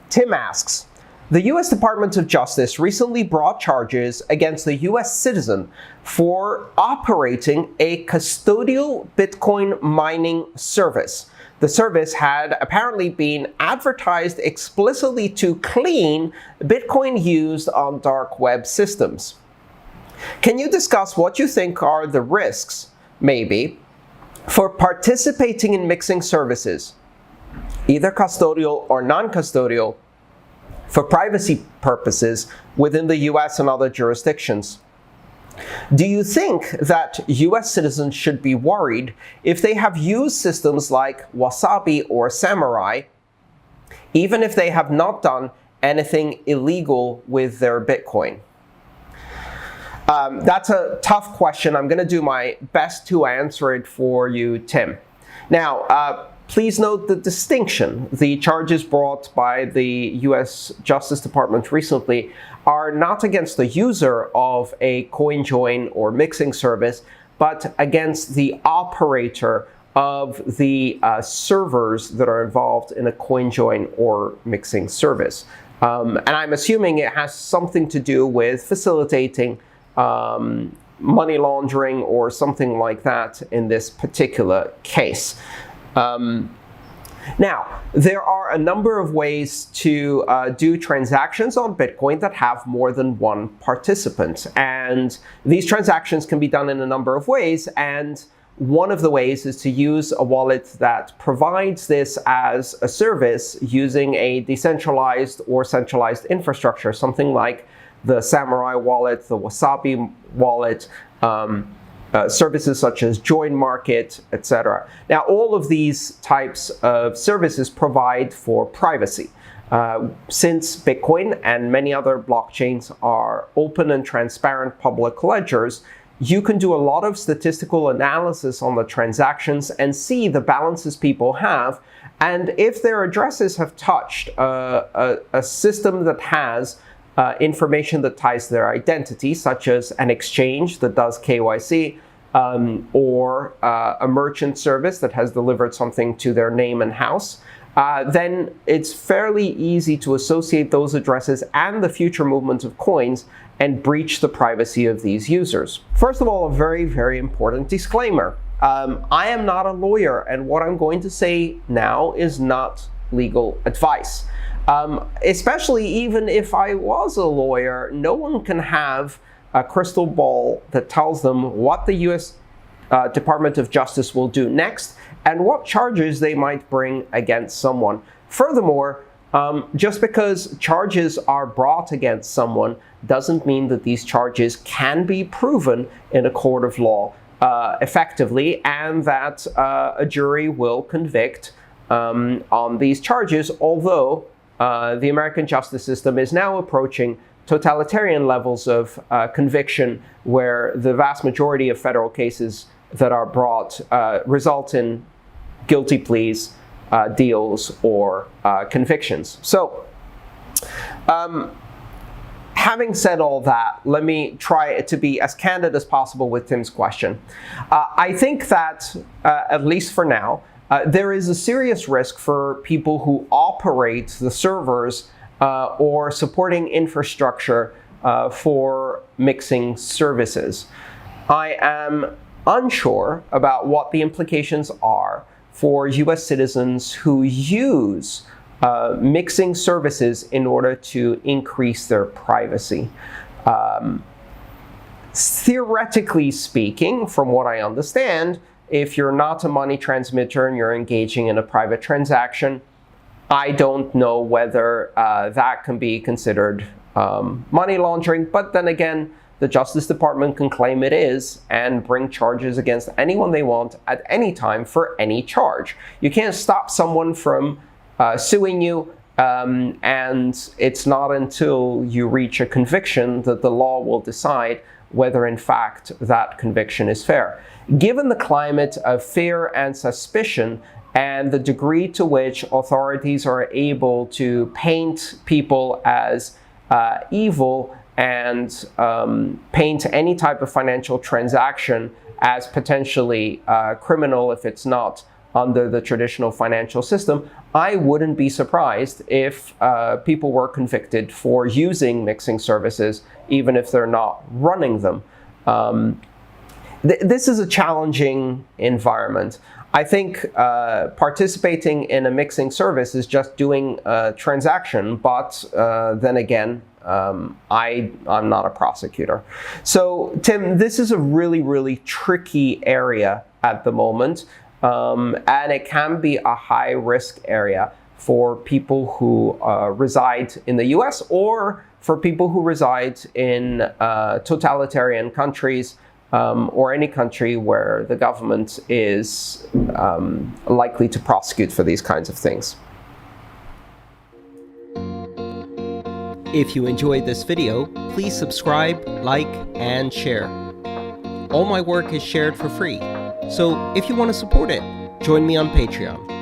Tim asks, the U.S. Department of Justice recently brought charges against a U.S. citizen for operating a custodial Bitcoin mining service. The service had apparently been advertised explicitly to clean Bitcoin used on dark web systems. Can you discuss what you think are the risks, maybe, for participating in mixing services, either custodial or non-custodial, for privacy purposes within the US and other jurisdictions? Do you think that US citizens should be worried if they have used systems like Wasabi or Samurai, even if they have not done anything illegal with their Bitcoin? That's a tough question. I'm going to do my best to answer it for you, Tim. Now, please note the distinction. The charges brought by the US Justice Department recently are not against the user of a coin join or mixing service, but against the operator of the servers that are involved in a coin join or mixing service. And I'm assuming it has something to do with facilitating money laundering or something like that in this particular case. Now, there are a number of ways to do transactions on Bitcoin that have more than one participant. And these transactions can be done in a number of ways. And one of the ways is to use a wallet that provides this as a service using a decentralized or centralized infrastructure, something like the Samurai wallet, the Wasabi wallet, services such as Join Market, etc. Now, all of these types of services provide for privacy. Since Bitcoin and many other blockchains are open and transparent public ledgers, you can do a lot of statistical analysis on the transactions and see the balances people have. And if their addresses have touched a system that has information that ties their identity, such as an exchange that does KYC, or a merchant service that has delivered something to their name and house, then it's fairly easy to associate those addresses and the future movement of coins and breach the privacy of these users. First of all, a very, very important disclaimer. I am not a lawyer, and what I'm going to say now is not legal advice. Especially even if I was a lawyer, no one can have a crystal ball that tells them what the US Department of Justice will do next and what charges they might bring against someone. Furthermore, just because charges are brought against someone doesn't mean that these charges can be proven in a court of law effectively, and that a jury will convict on these charges, although the American justice system is now approaching totalitarian levels of conviction, where the vast majority of federal cases that are brought result in guilty pleas, deals, or convictions. So, having said all that, let me try to be as candid as possible with Tim's question. I think that, at least for now, there is a serious risk for people who operate the servers or supporting infrastructure for mixing services. I am unsure about what the implications are for US citizens who use mixing services in order to increase their privacy. Theoretically speaking, from what I understand, if you're not a money transmitter and you're engaging in a private transaction, I don't know whether that can be considered money laundering. But then again, the Justice Department can claim it is and bring charges against anyone they want at any time for any charge. You can't stop someone from suing you, and it's not until you reach a conviction that the law will decide whether in fact that conviction is fair. Given the climate of fear and suspicion and the degree to which authorities are able to paint people as evil and paint any type of financial transaction as potentially criminal if it's not under the traditional financial system, I wouldn't be surprised if people were convicted for using mixing services, even if they're not running them. This is a challenging environment. I think participating in a mixing service is just doing a transaction, but then again, I'm not a prosecutor. So, Tim, this is a really, really tricky area at the moment, and it can be a high-risk area for people who reside in the US or for people who reside in totalitarian countries, or any country where the government is likely to prosecute for these kinds of things. If you enjoyed this video, please subscribe, like, and share. All my work is shared for free, so if you want to support it, join me on Patreon.